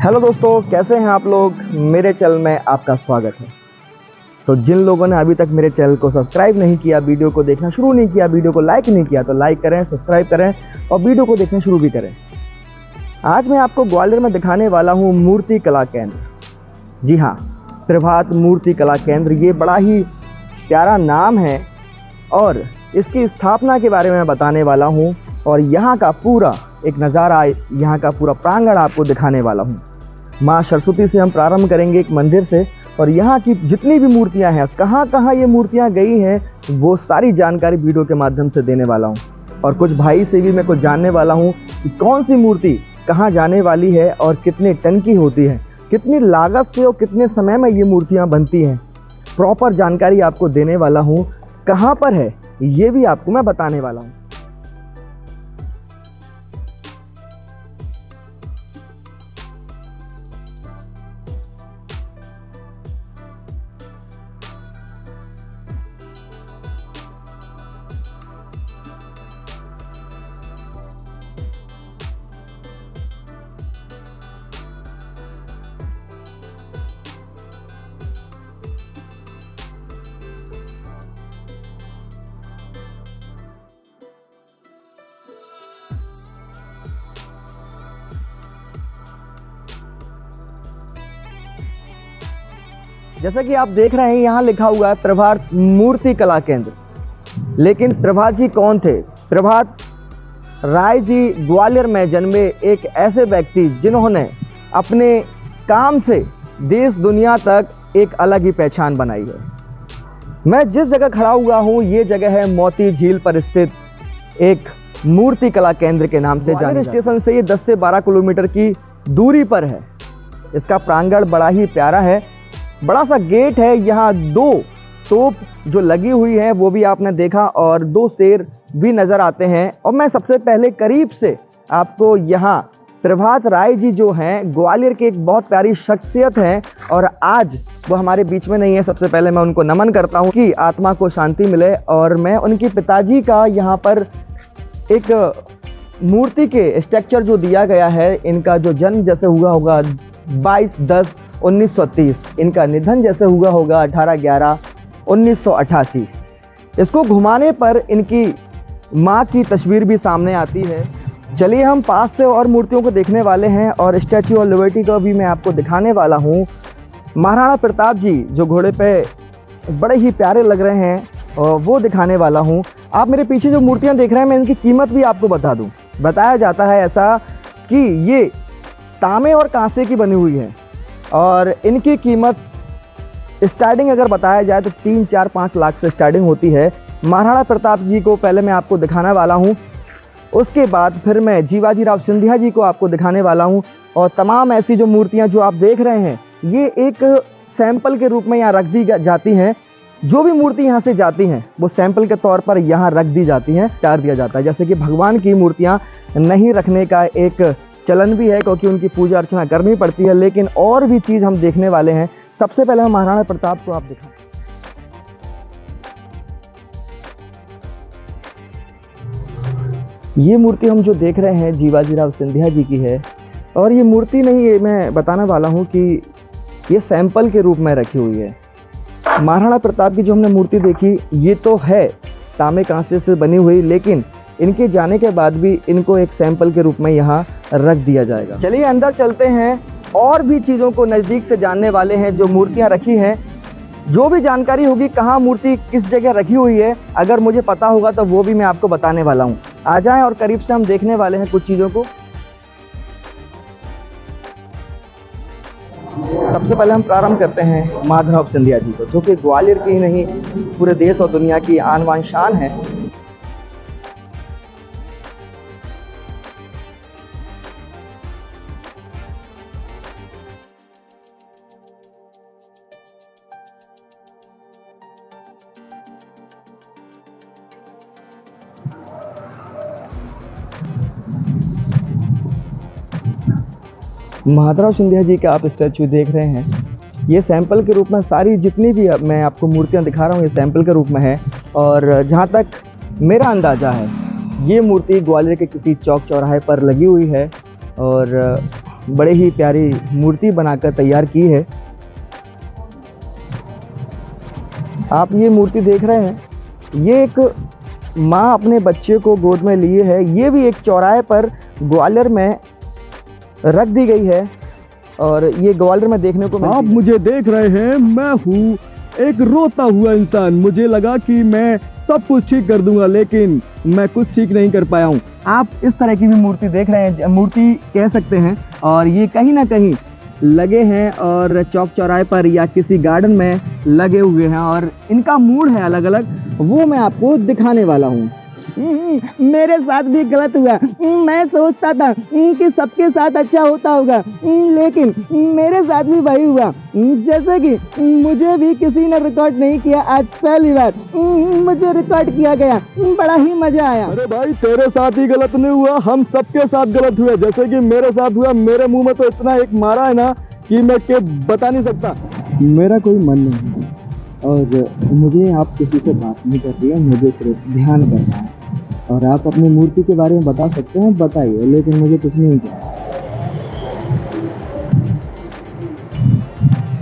Hello दोस्तों, कैसे हैं आप लोग। मेरे चैनल में आपका स्वागत है। तो जिन लोगों ने अभी तक मेरे चैनल को सब्सक्राइब नहीं किया, वीडियो को देखना शुरू नहीं किया, वीडियो को लाइक नहीं किया, तो लाइक करें, सब्सक्राइब करें और वीडियो को देखना शुरू भी करें। आज मैं आपको ग्वालियर में दिखाने वाला हूँ मूर्ति कला केंद्र। जी हाँ, प्रभात मूर्ति कला केंद्र। ये बड़ा ही प्यारा नाम है और इसकी स्थापना के बारे में मैं बताने वाला हूँ और यहाँ का पूरा एक नज़ारा, यहाँ का पूरा प्रांगण आपको दिखाने वाला हूँ। माँ सरस्वती से हम प्रारंभ करेंगे, एक मंदिर से, और यहाँ की जितनी भी मूर्तियाँ हैं, कहाँ कहाँ ये मूर्तियाँ गई हैं, वो सारी जानकारी वीडियो के माध्यम से देने वाला हूँ। और कुछ भाई से भी मैं कुछ जानने वाला हूँ कि कौन सी मूर्ति कहाँ जाने वाली है और कितने टन की होती है, कितनी लागत से और कितने समय में ये मूर्तियाँ बनती हैं। प्रॉपर जानकारी आपको देने वाला हूँ। कहाँ पर है ये भी आपको मैं बताने वाला हूँ। जैसा कि आप देख रहे हैं, यहाँ लिखा हुआ है प्रभात मूर्ति कला केंद्र। लेकिन प्रभात जी कौन थे? प्रभात राय जी ग्वालियर में जन्मे एक ऐसे व्यक्ति जिन्होंने अपने काम से देश दुनिया तक एक अलग ही पहचान बनाई है। मैं जिस जगह खड़ा हुआ हूँ, ये जगह है मोती झील पर स्थित एक मूर्ति कला केंद्र के नाम से जाने स्टेशन से ये 10 से 12 किलोमीटर की दूरी पर है। इसका प्रांगण बड़ा ही प्यारा है, बड़ा सा गेट है। यहाँ 2 तोप जो लगी हुई है वो भी आपने देखा और 2 शेर भी नज़र आते हैं। और मैं सबसे पहले करीब से आपको यहाँ प्रभात राय जी जो हैं, ग्वालियर के एक बहुत प्यारी शख्सियत हैं और आज वो हमारे बीच में नहीं है। सबसे पहले मैं उनको नमन करता हूँ कि आत्मा को शांति मिले। और मैं उनके पिताजी का यहाँ पर एक मूर्ति के स्ट्रक्चर जो दिया गया है, इनका जो जन्म जैसे हुआ होगा 22/10/1930, इनका निधन जैसे हुआ होगा 18/11/1988। इसको घुमाने पर इनकी माँ की तस्वीर भी सामने आती है। चलिए हम पास से और मूर्तियों को देखने वाले हैं और स्टैचू ऑफ लिबर्टी को भी मैं आपको दिखाने वाला हूँ। महाराणा प्रताप जी जो घोड़े पे बड़े ही प्यारे लग रहे हैं और वो दिखाने वाला हूँ। आप मेरे पीछे जो मूर्तियाँ देख रहे हैं, मैं इनकी कीमत भी आपको बता दूँ। बताया जाता है ऐसा कि ये तांबे और कांसे की बनी हुई है और इनकी कीमत स्टार्टिंग अगर बताया जाए तो 3, 4, 5 लाख से स्टार्टिंग होती है। महाराणा प्रताप जी को पहले मैं आपको दिखाने वाला हूँ, उसके बाद फिर मैं जीवाजीराव सिंधिया जी को आपको दिखाने वाला हूँ। और तमाम ऐसी जो मूर्तियाँ जो आप देख रहे हैं, ये एक सैंपल के रूप में यहाँ रख दी जाती हैं। जो भी मूर्ति यहाँ से जाती हैं वो सैंपल के तौर पर यहाँ रख दी जाती हैं, टार दिया जाता है। जैसे कि भगवान की मूर्तियाँ नहीं रखने का एक चलन भी है क्योंकि उनकी पूजा अर्चना करनी पड़ती है। लेकिन और भी चीज़ हम देखने वाले हैं। सबसे पहले हम महाराणा प्रताप को आप दिखाएं। ये मूर्ति हम जो देख रहे हैं जीवाजीराव सिंधिया जी की है। और ये मूर्ति नहीं, ये मैं बताने वाला हूँ कि ये सैंपल के रूप में रखी हुई है। महाराणा प्रताप की जो हमने मूर्ति देखी, ये तो है तांबे कांसे से बनी हुई, लेकिन इनके जाने के बाद भी इनको एक सैंपल के रूप में यहाँ रख दिया जाएगा। चलिए अंदर चलते हैं और भी चीज़ों को नज़दीक से जानने वाले हैं। जो मूर्तियाँ रखी हैं, जो भी जानकारी होगी, कहाँ मूर्ति किस जगह रखी हुई है, अगर मुझे पता होगा तो वो भी मैं आपको बताने वाला हूँ। आ जाएं और करीब से हम देखने वाले हैं कुछ चीज़ों को। सबसे पहले हम प्रारंभ करते हैं माधवराव सिंधिया जी को, जो कि ग्वालियर की ही नहीं पूरे देश और दुनिया की आन बान शान है। माधवराव सिंधिया जी का आप स्टैचू देख रहे हैं, ये सैंपल के रूप में सारी जितनी भी मैं आपको मूर्तियां दिखा रहा हूँ, ये सैंपल के रूप में है। और जहाँ तक मेरा अंदाज़ा है, ये मूर्ति ग्वालियर के किसी चौक चौराहे पर लगी हुई है और बड़े ही प्यारी मूर्ति बनाकर तैयार की है। आप ये मूर्ति देख रहे हैं, ये एक माँ अपने बच्चे को गोद में लिए है। ये भी एक चौराहे पर ग्वालियर में रख दी गई है और ये ग्वालियर में देखने को आप मुझे देख रहे हैं, मैं हूँ एक रोता हुआ इंसान। मुझे लगा कि मैं सब कुछ ठीक कर दूंगा, लेकिन मैं कुछ ठीक नहीं कर पाया हूँ। आप इस तरह की भी मूर्ति देख रहे हैं, मूर्ति कह सकते हैं, और ये कहीं ना कहीं लगे हैं और चौक चौराहे पर या किसी गार्डन में लगे हुए हैं और इनका मूड है अलग अलग, वो मैं आपको दिखाने वाला हूँ। मेरे साथ भी गलत हुआ। मैं सोचता था कि सबके साथ अच्छा होता होगा, लेकिन मेरे साथ भी वही हुआ। जैसे कि मुझे भी किसी ने रिकॉर्ड नहीं किया, आज पहली बार मुझे रिकॉर्ड किया गया, बड़ा ही मजा आया। अरे भाई, तेरे साथ ही गलत नहीं हुआ, हम सबके साथ गलत हुआ। जैसे कि मेरे साथ हुआ, मेरे मुंह में तो इतना एक मारा है ना कि मैं के बता नहीं सकता। मेरा कोई मन नहीं है और मुझे आप किसी से बात नहीं कर रही है, मुझे सिर्फ ध्यान करना है। और आप अपनी मूर्ति के बारे में बता सकते हैं, बताइए, लेकिन मुझे कुछ नहीं कहना।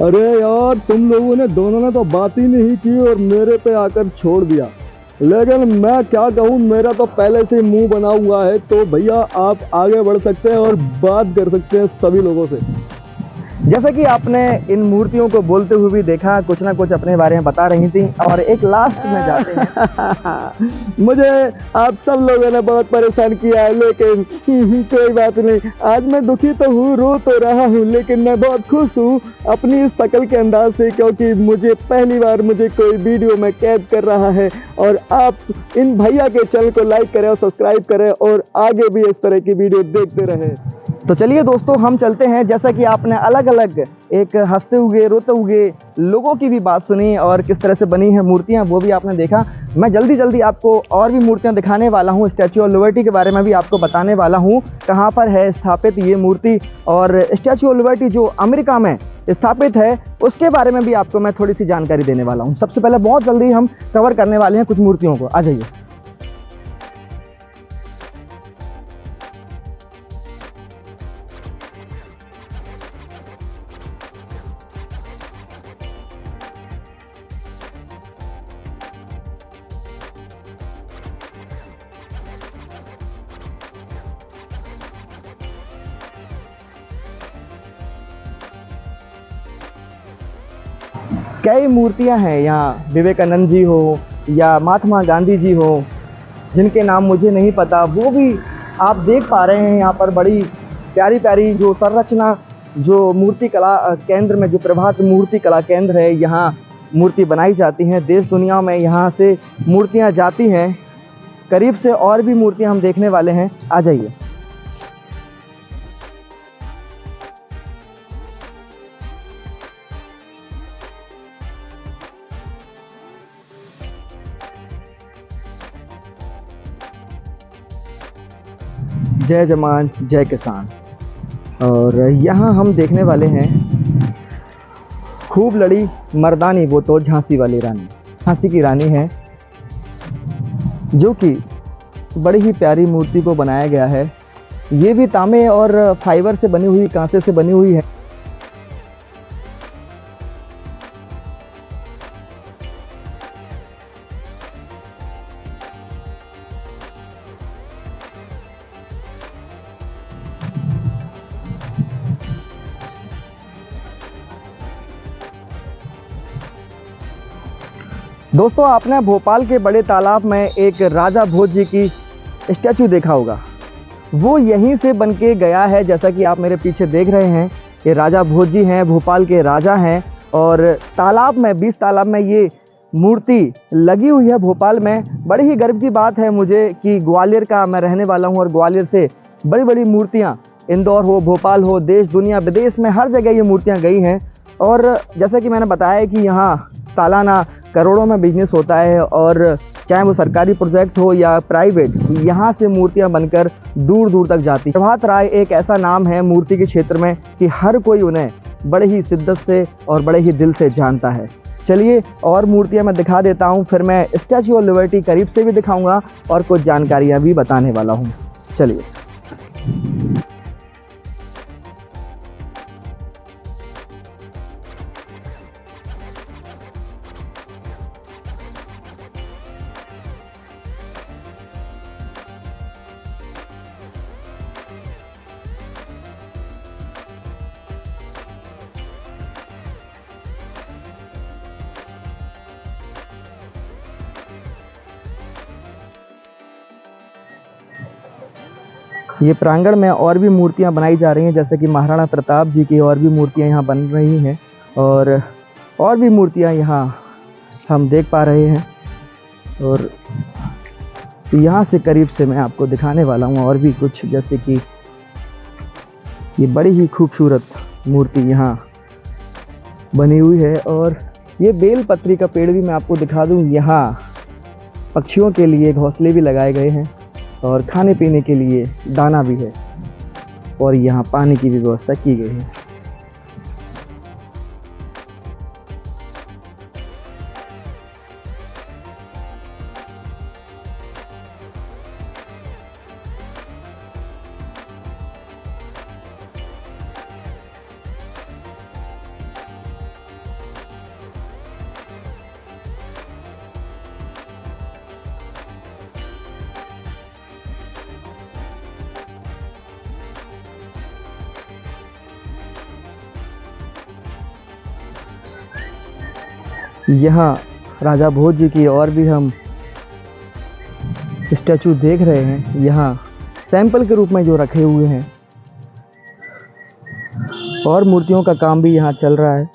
अरे यार, तुम लोगों ने दोनों ने तो बात ही नहीं की और मेरे पे आकर छोड़ दिया। लेकिन मैं क्या कहूँ, मेरा तो पहले से मुंह बना हुआ है। तो भैया आप आगे बढ़ सकते हैं और बात कर सकते हैं सभी लोगों से। जैसा कि आपने इन मूर्तियों को बोलते हुए भी देखा, कुछ ना कुछ अपने बारे में बता रही थी और एक लास्ट में जाते हैं। मुझे आप सब लोगों ने बहुत परेशान किया है, लेकिन कोई बात नहीं। आज मैं दुखी तो हूँ, रो तो रहा हूँ, लेकिन मैं बहुत खुश हूँ अपनी इस शक्ल के अंदाज से, क्योंकि मुझे पहली बार मुझे कोई वीडियो में कैद कर रहा है। और आप इन भैया के चैनल को लाइक करें और सब्सक्राइब करें और आगे भी इस तरह की वीडियो देखते रहें। तो चलिए दोस्तों, हम चलते हैं। जैसा कि आपने अलग अलग एक हंसते हुए रोते हुए लोगों की भी बात सुनी और किस तरह से बनी है मूर्तियां, वो भी आपने देखा। मैं जल्दी जल्दी आपको और भी मूर्तियां दिखाने वाला हूं। स्टैचू ऑफ लिबर्टी के बारे में भी आपको बताने वाला हूं, कहां पर है स्थापित ये मूर्ति, और स्टैचू ऑफ लिबर्टी जो अमेरिका में स्थापित है उसके बारे में भी आपको मैं थोड़ी सी जानकारी देने वाला हूँ। सबसे पहले बहुत जल्दी हम कवर करने वाले हैं कुछ मूर्तियों को। आ जाइए। कई मूर्तियां हैं यहाँ, विवेकानंद जी हो या महात्मा गांधी जी हो, जिनके नाम मुझे नहीं पता, वो भी आप देख पा रहे हैं। यहाँ पर बड़ी प्यारी प्यारी जो संरचना, जो मूर्ति कला केंद्र में जो प्रभात मूर्ति कला केंद्र है, यहाँ मूर्ति बनाई जाती हैं। देश दुनिया में यहाँ से मूर्तियाँ जाती हैं। करीब से और भी मूर्तियाँ हम देखने वाले हैं। आ जाइए। जय जवान जय किसान। और यहाँ हम देखने वाले हैं खूब लड़ी मर्दानी, वो तो झांसी वाली रानी, झांसी की रानी है, जो कि बड़ी ही प्यारी मूर्ति को बनाया गया है। ये भी तांबे और फाइबर से बनी हुई, कांसे से बनी हुई है। दोस्तों, आपने भोपाल के बड़े तालाब में एक राजा भोज जी की स्टैचू देखा होगा, वो यहीं से बन के गया है। जैसा कि आप मेरे पीछे देख रहे हैं, ये राजा भोज जी हैं, भोपाल के राजा हैं। और तालाब में, 20 तालाब में ये मूर्ति लगी हुई है भोपाल में। बड़ी ही गर्व की बात है मुझे कि ग्वालियर का मैं रहने वाला हूँ और ग्वालियर से बड़ी बड़ी मूर्तियाँ, इंदौर हो, भोपाल हो, देश दुनिया विदेश में हर जगह ये मूर्तियाँ गई हैं। और जैसा कि मैंने बताया कि यहाँ सालाना करोड़ों में बिजनेस होता है, और चाहे वो सरकारी प्रोजेक्ट हो या प्राइवेट, यहाँ से मूर्तियाँ बनकर दूर दूर तक जाती। प्रभात राय एक ऐसा नाम है मूर्ति के क्षेत्र में कि हर कोई उन्हें बड़े ही शिद्दत से और बड़े ही दिल से जानता है। चलिए और मूर्तियाँ मैं दिखा देता हूँ, फिर मैं स्टैचू ऑफ लिबर्टी करीब से भी दिखाऊंगा और कुछ जानकारियाँ भी बताने वाला हूँ। चलिए। ये प्रांगण में और भी मूर्तियां बनाई जा रही हैं, जैसे कि महाराणा प्रताप जी की और भी मूर्तियां यहाँ बन रही हैं और भी मूर्तियां यहाँ हम देख पा रहे हैं। और यहाँ से करीब से मैं आपको दिखाने वाला हूँ और भी कुछ, जैसे कि ये बड़ी ही खूबसूरत मूर्ति यहाँ बनी हुई है। और ये बेलपत्री का पेड़ भी मैं आपको दिखा दूँ। यहाँ पक्षियों के लिए घोंसले भी लगाए गए हैं और खाने पीने के लिए दाना भी है और यहाँ पानी की भी व्यवस्था की गई है। यहाँ राजा भोज जी की और भी हम स्टैचू देख रहे हैं, यहाँ सैंपल के रूप में जो रखे हुए हैं। और मूर्तियों का काम भी यहाँ चल रहा है।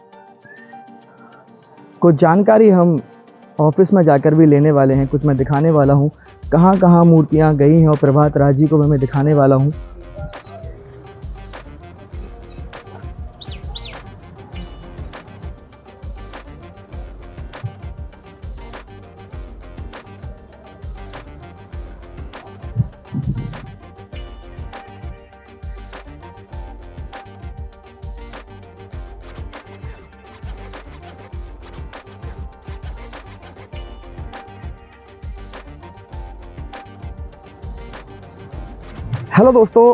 कुछ जानकारी हम ऑफिस में जाकर भी लेने वाले हैं, कुछ मैं दिखाने वाला हूँ कहाँ कहाँ मूर्तियाँ गई हैं और प्रभात राज जी को मैं दिखाने वाला हूँ। हेलो दोस्तों,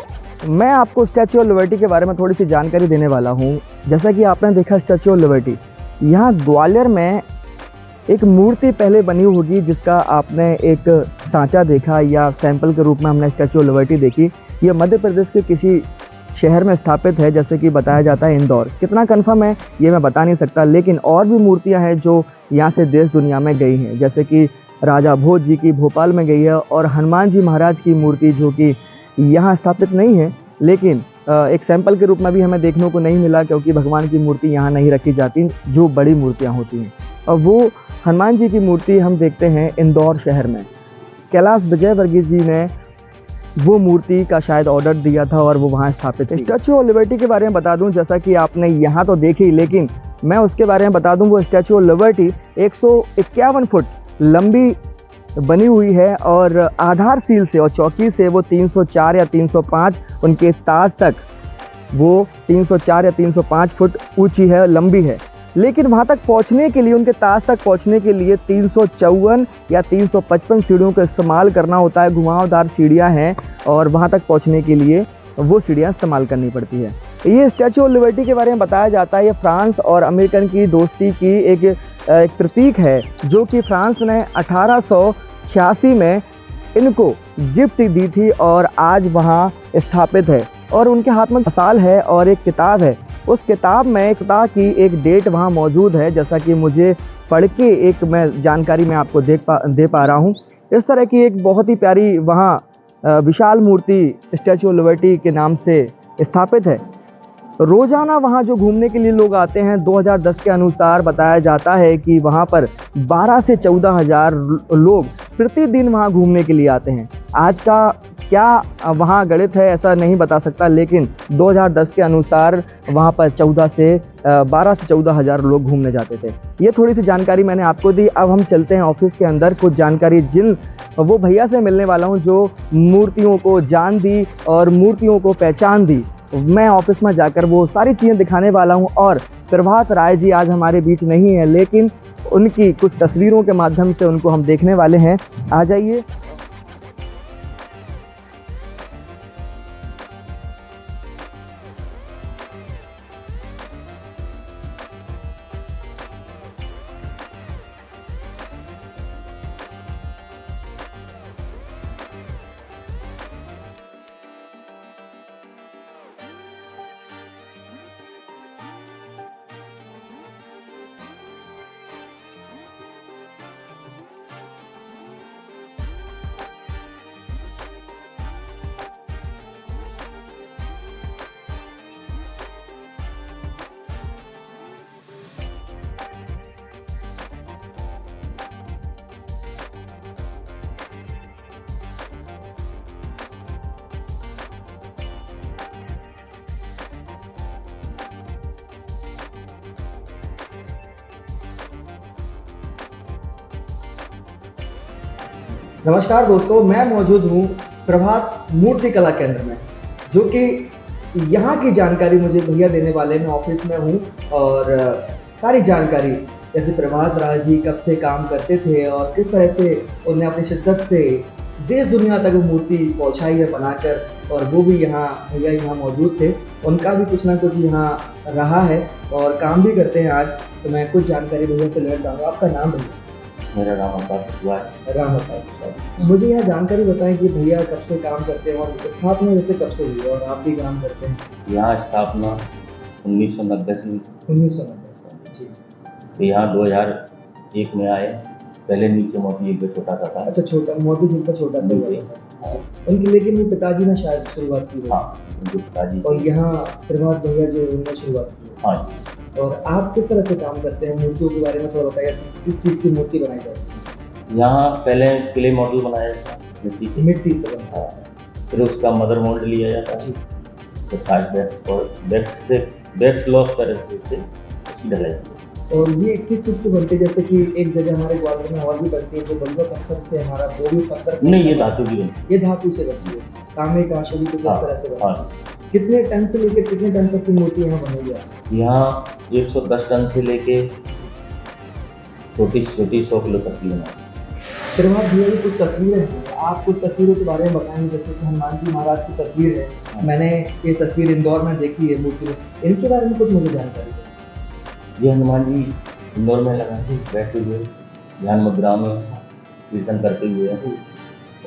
मैं आपको स्टैचू ऑफ लिबर्टी के बारे में थोड़ी सी जानकारी देने वाला हूं। जैसा कि आपने देखा स्टैचू ऑफ लिबर्टी, यहाँ ग्वालियर में एक मूर्ति पहले बनी होगी जिसका आपने एक सांचा देखा या सैंपल के रूप में हमने स्टैचू ऑफ लिबर्टी देखी। यह मध्य प्रदेश के किसी शहर में स्थापित है, जैसे कि बताया जाता है इंदौर। कितना कन्फर्म है ये मैं बता नहीं सकता, लेकिन और भी मूर्तियाँ हैं जो यहाँ से देश दुनिया में गई हैं, जैसे कि राजा भोज जी की भोपाल में गई है और हनुमान जी महाराज की मूर्ति जो कि यहाँ स्थापित नहीं है, लेकिन एक सैंपल के रूप में भी हमें देखने को नहीं मिला, क्योंकि भगवान की मूर्ति यहाँ नहीं रखी जाती जो बड़ी मूर्तियाँ होती हैं। और वो हनुमान जी की मूर्ति हम देखते हैं इंदौर शहर में। कैलाश विजयवर्गीय जी ने वो मूर्ति का शायद ऑर्डर दिया था और वो वहाँ स्थापित है। स्टैचू ऑफ लिबर्टी के बारे में बता दूं, जैसा कि आपने यहाँ तो देखी, लेकिन मैं उसके बारे में बता दूं, वो स्टैचू ऑफ लिबर्टी 151 फुट लंबी बनी हुई है और आधारशिल से और चौकी से वो 304 या 305, उनके ताज तक वो 304 या 305 फुट ऊंची है, लंबी है। लेकिन वहाँ तक पहुँचने के लिए, उनके ताज तक पहुँचने के लिए 354 या 355 सीढ़ियों का इस्तेमाल करना होता है। घुमावदार सीढ़ियाँ हैं और वहाँ तक पहुँचने के लिए वो सीढ़ियाँ इस्तेमाल करनी पड़ती है। ये स्टैचू ऑफ लिबर्टी के बारे में बताया जाता है, ये फ्रांस और अमेरिकन की दोस्ती की एक प्रतीक है, जो कि फ्रांस ने 1886 में इनको गिफ्ट दी थी और आज वहाँ स्थापित है। और उनके हाथ में मसाल है और एक किताब है। उस किताब में खुदा की एक डेट वहाँ मौजूद है, जैसा कि मुझे पढ़ के एक मैं जानकारी मैं आपको दे पा रहा हूँ। इस तरह की एक बहुत ही प्यारी वहाँ विशाल मूर्ति स्टैचू ऑफ लिबर्टी के नाम से स्थापित है। रोज़ाना वहाँ जो घूमने के लिए लोग आते हैं, 2010 के अनुसार बताया जाता है कि वहाँ पर 12 से 14 हज़ार लोग प्रतिदिन वहाँ घूमने के लिए आते हैं। आज का क्या वहाँ गणित है ऐसा नहीं बता सकता, लेकिन 2010 के अनुसार वहाँ पर 12 से 14 हज़ार लोग घूमने जाते थे। ये थोड़ी सी जानकारी मैंने आपको दी। अब हम चलते हैं ऑफिस के अंदर। कुछ जानकारी जिन वो भैया से मिलने वाला हूँ जो मूर्तियों को जान दी और मूर्तियों को पहचान दी। मैं ऑफिस में जाकर वो सारी चीज़ें दिखाने वाला हूँ। और प्रभात राय जी आज हमारे बीच नहीं है, लेकिन उनकी कुछ तस्वीरों के माध्यम से उनको हम देखने वाले हैं। आ जाइए। नमस्कार दोस्तों, मैं मौजूद हूँ प्रभात मूर्ति कला केंद्र में, जो कि यहाँ की जानकारी मुझे भैया देने वाले हैं। मैं ऑफिस में हूँ और सारी जानकारी, जैसे प्रभात राज जी कब से काम करते थे और किस तरह से उन्हें अपनी शिद्दत से देश दुनिया तक वो मूर्ति पहुँचाई है बनाकर, और वो भी यहाँ भैया यहाँ मौजूद थे, उनका भी कुछ ना कुछ यहाँ रहा है और काम भी करते हैं आज। तो मैं कुछ जानकारी भैया से लेना चाहूँगा। आपका नाम भैया? मेरा नाम आकाश हुआ है। राम बताए, मुझे यह जानकारी बताएं कि भैया कब से काम करते हैं और स्थापना जैसे कब से हुई और आप भी काम करते हैं? यहाँ स्थापना 1990 से हुई। 1990 जी। तो यहाँ 2001 में आए। पहले नीचे मोती जी पे छोटा सा था। अच्छा, छोटा मोती जी का छोटा सा हुआ था उनकी, लेकिन वो पिताजी ने शायद शुरुआत की। हाँ, उनके पिताजी। और यहाँ प्रभात भैया जो उन्होंने शुरुआत की। हाँ। और आप किस तरह से काम करते हैं? मूर्तियों के बारे में थोड़ा बताइए, किस चीज़ की मूर्ति बनाई जाती है? यहाँ पहले क्ले मॉडल बनाया जाता है, मिट्टी से बनता है। फिर उसका मदर मोल्ड लिया जाता है, तो खास बैक्स और बैक्स लॉस कर उसकी ढलाई। और ये किस चीज़ की बनती है? जैसे कि एक जगह हमारे ग्वालियर में और भी बनती है, जो बलुआ पत्थर से, हमारा वो भी पत्थर नहीं, ये धातु की बनती है। ये धातु से बनती है, तांबे का शरीर कुछ इस तरह से बनती है। हाँ। कितने टन से लेकर कितने टन तक की मूर्ति यहाँ बनेगी? यहाँ 110 टन से लेके छोटी 100 किलो तक की बनाई। प्रभात भैया की कुछ तस्वीरें हैं, आप कुछ तस्वीरों के बारे में बताएंगे? जैसे कि हनुमान जी महाराज की तस्वीर है, मैंने ये तस्वीर इंदौर में देखी है मूर्ति में, इनके बारे में कुछ मुझे जानकारी दें। ये हनुमान जी इंदौर में लगा है, बैठे हुए ध्यान मुद्रा में कीर्तन करते हुए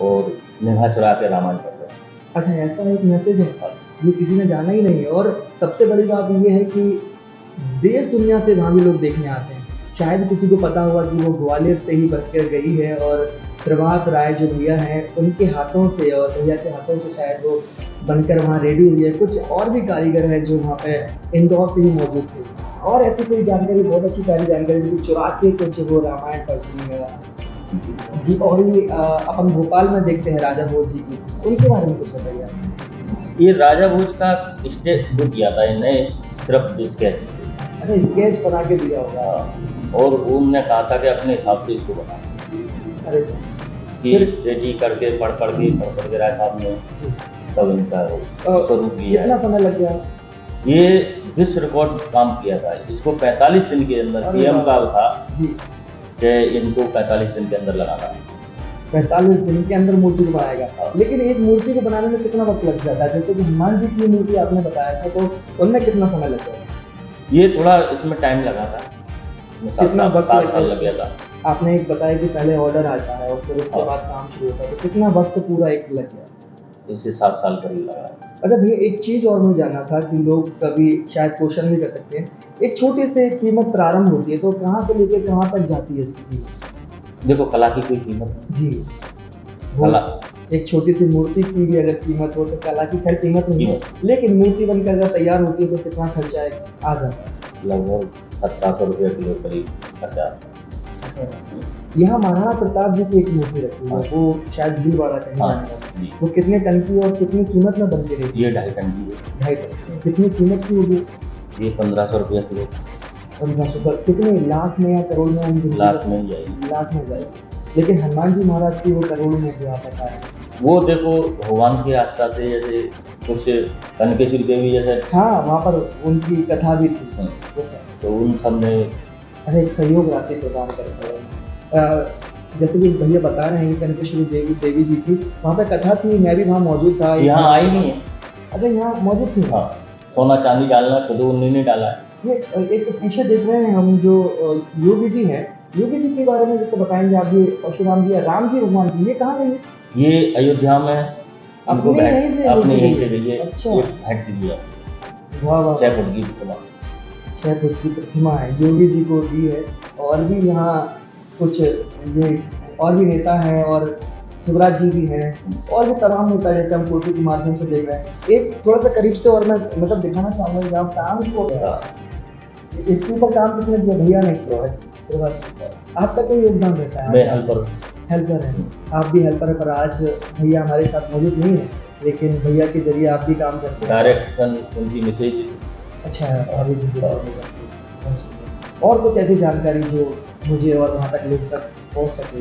और निगाह चुरा के रामायण कर रहे हैं। अच्छा, ऐसा एक मैसेज है, ये किसी ने जाना ही नहीं है। और सबसे बड़ी बात ये है कि देश दुनिया से वहाँ भी लोग देखने आते हैं। शायद किसी को पता होगा कि वो ग्वालियर से ही बनकर गई है, और प्रभात राय जो भैया हैं उनके हाथों से और भैया के हाथों से शायद वो बनकर वहाँ रेडी हुई है। कुछ और भी कारीगर हैं जो वहाँ पे इंदौर से ही मौजूद थे। और ऐसी कोई जानकारी, बहुत अच्छी सारी जानकारी जो चुरा के कुछ वो रामायण पढ़ती है जी। और भी अपन भोपाल में देखते हैं राजा भोज जी की, उनके बारे में कुछ बताइए। ये राजा भोज का स्केच जो किया था इन्हें, सिर्फ स्केच। अच्छा, स्केच बना के दिया होगा। और उन्होंने कहा था कि अपने हिसाब से इसको बना, अरे कि रेडी करके पढ़ के राय साहब ने तब इनका स्वरूप लिया। कितना समय लग गया? ये विश्व रिकॉर्ड काम किया था। इसको 45 दिन के अंदर पीएम का था जी कि इनको 45 दिन के अंदर लगाना है। 45 दिन के अंदर मूर्ति को बनाएगा। लेकिन एक मूर्ति को बनाने में कितना वक्त लग जाता है? जैसे कि हनुमान जी की मूर्ति आपने बताया था, तो उनमें कितना समय लग गया? ये थोड़ा इसमें टाइम लगा था, कितना वक्त लग गया था। आपने एक बताया कि पहले ऑर्डर आता है और फिर उसके बाद काम शुरू होता है, तो कितना वक्त पूरा एक लग गया? इससे 7 साल करीब लगा। अच्छा भैया, एक चीज़ और मुझे जानना था कि लोग कभी शायद क्वेश्चन भी कर सकते हैं, एक छोटी से कीमत प्रारंभ होती है, तो कहाँ से लेकर कहाँ तक जाती है इसकी कीमत? देखो, कला की कोई कीमत जी, कला एक छोटी सी मूर्ति की भी अगर कीमत हो तो कला की खैर कीमत नहीं है, लेकिन मूर्ति बनकर अगर तैयार होती है तो कितना खर्चा आ जाता है? लगभग 1700 रुपये किलो करीब खर्चा। यहाँ महाराणा प्रताप जी की एक मूर्ति रखी है, वो शायद भीलवाड़ा कहीं, वो कितने टन की और कितनी कीमत में बनती रही? ये 2.5 टन की है। 2.5 टन। कितनी कीमत की होगी? ये 1500 रुपये किलो। 1500? कितने लाख में या करोड़ में? लाख में जाएगी। लाख में जाएगी। लेकिन हनुमान जी महाराज की वो करोड़ों में जो आप बता रहे हैं, वो देखो भगवान की आस्था से, जैसे कुछ कनकेश्वरी देवी जैसे, हाँ वहाँ पर उनकी कथा भी थी, तो उन सब ने एक सहयोग राशि प्रदान करते हैं। जैसे कि भैया बता रहे हैं कि कनकेश्वरी देवी जी की वहाँ पे कथा थी, मैं भी वहाँ मौजूद था। यहाँ आई नहीं है? अच्छा, यहाँ मौजूद थी। हाँ, सोना चांदी डालना खुद उन्होंने डाला है। ये एक तो पीछे देख रहे हैं हम जो योगी जी हैं, योगी जी के बारे में जैसे बताएंगे आप? ये परशुराम जी, राम जी भगवान जी, ये कहाँ गए? ये अयोध्या में अपने यहीं से गई है। अच्छा, भेंट दी है। वाह वाह, 6 फुट की प्रतिमा, 6 फुट की प्रतिमा है, योगी जी को दी है। और भी यहाँ कुछ ये और भी नेता हैं और शिवराज जी भी हैं और भी तमाम नेता, जैसे हम फोटो के माध्यम से देख रहे हैं। एक थोड़ा सा करीब से और मैं मतलब दिखाना चाहूँगा कि आप काम को, इसके ऊपर काम किसने किया? भैया ने किया। आपका कोई योगदान रहता है? मैं हेल्पर है। आप भी हेल्पर है, पर आज भैया हमारे साथ मौजूद नहीं है, लेकिन भैया के जरिए आप भी काम करते हैं। डायरेक्शन उनकी मैसेज। अच्छा, अभी और कुछ ऐसी जानकारी जो मुझे और वहाँ तक लोग तक पहुँच सके?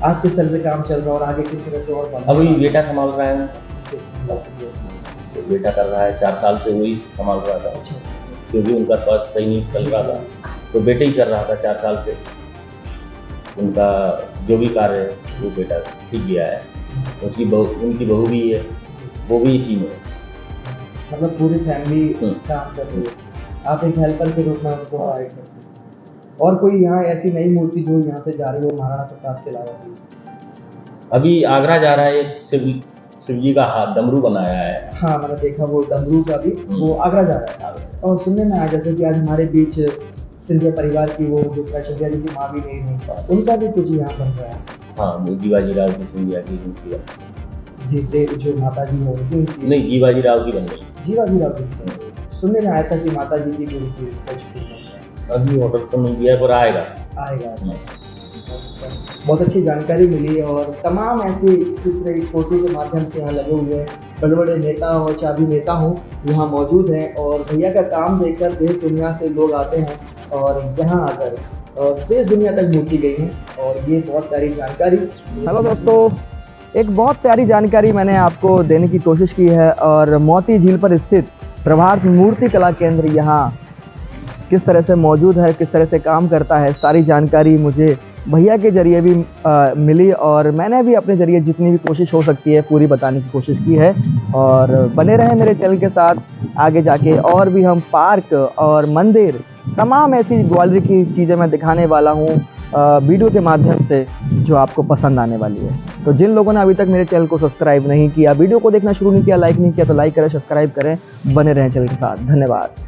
आज किस तरह से काम चल रहा है और आगे किस तरह से और बढ़ना अभी है? बेटा संभाल रहा है, तो बेटा कर रहा है, 4 साल से वही संभाल रहा था, अच्छा, क्योंकि उनका स्वास्थ्य सही नहीं चल रहा था, तो बेटे ही कर रहा था 4 साल से। उनका जो भी कार्य है वो बेटा ठीक गया है। उनकी बहू भी है, वो भी इसी में है। मतलब पूरी फैमिली काम कर रही है, आप एक हेल्पर के रूप में उनको गाइड करते हैं। और कोई यहाँ ऐसी नई मूर्ति जो यहाँ से जा रही हो महाराणा प्रताप के अलावा भी? अभी आगरा जा रहा है, एक शिव जी का हाथ डमरू बनाया है। हाँ, मैंने देखा वो डमरू का भी, वो आगरा जा रहा है। और सुनने में आया जैसे कि आज हमारे बीच सिंधिया परिवार की वो जो सिंधिया जी की माँ भी नहीं है, उनका भी कुछ यहाँ बन रहा है। हाँ, वो जीवाजी राव की सिंधिया की उनकी है। जी, जो माता जी है उनकी नहीं, जीवाजी राव की बन गई। जीवाजी राव की सुनने में आया था कि माता जी की गुरु की स्टेचू अभी ऑर्डर तो नहीं दिया है, पर आएगा। बहुत अच्छी जानकारी मिली और तमाम ऐसे चित्र इस फोटो के माध्यम से यहाँ लगे हुए हैं। बड़े बड़े नेता और चाबी नेता हूँ यहाँ मौजूद हैं और भैया का काम देखकर देश दुनिया से लोग आते हैं और यहाँ आकर और देश दुनिया तक मूर्ति गई हैं और ये बहुत प्यारी जानकारी। हेलो दोस्तों, एक बहुत प्यारी जानकारी मैंने आपको देने की कोशिश की है और मोती झील पर स्थित प्रभात मूर्ति कला केंद्र यहाँ किस तरह से मौजूद है, किस तरह से काम करता है, सारी जानकारी मुझे भैया के ज़रिए भी मिली और मैंने भी अपने ज़रिए जितनी भी कोशिश हो सकती है पूरी बताने की कोशिश की है। और बने रहें मेरे चैनल के साथ, आगे जाके और भी हम पार्क और मंदिर तमाम ऐसी ग्वालियर की चीज़ें मैं दिखाने वाला हूँ वीडियो के माध्यम से जो आपको पसंद आने वाली है। तो जिन लोगों ने अभी तक मेरे चैनल को सब्सक्राइब नहीं किया, वीडियो को देखना शुरू नहीं किया, लाइक नहीं किया, तो लाइक करें, सब्सक्राइब करें, बने रहें चैनल के साथ। धन्यवाद।